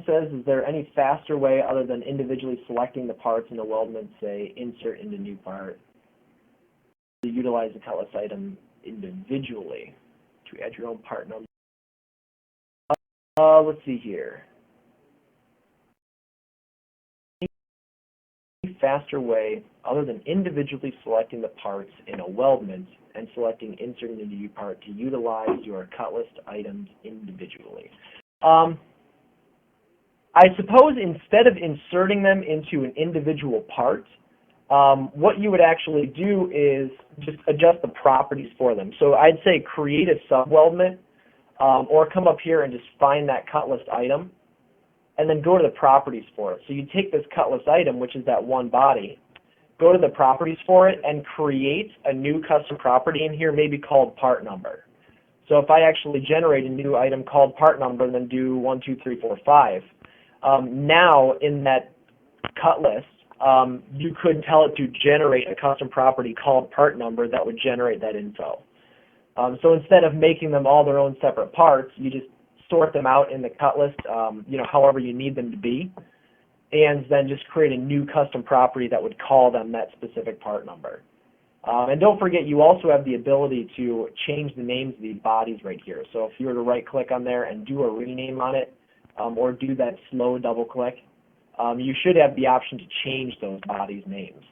says, is there any faster way other than individually selecting the parts in the weldment, say, insert into new part, to utilize the cutlass item individually to add your own part number? Let's see here. Faster way other than individually selecting the parts in a weldment and selecting insert into new part to utilize your cutlass items individually. I suppose instead of inserting them into an individual part, what you would actually do is just adjust the properties for them. So I'd say create a sub-weldment, or come up here and just find that cutlass item, and then go to the properties for it. So you take this cutlass item, which is that one body, go to the properties for it, and create a new custom property in here, maybe called part number. So if I actually generate a new item called part number and then do 1, 2, 3, 4, 5, now in that cutlass, you could tell it to generate a custom property called part number that would generate that info. So instead of making them all their own separate parts, you just sort them out in the cut list, however you need them to be, and then just create a new custom property that would call them that specific part number. And don't forget, you also have the ability to change the names of these bodies right here. So if you were to right-click on there and do a rename on it, or do that slow double-click, you should have the option to change those bodies' names.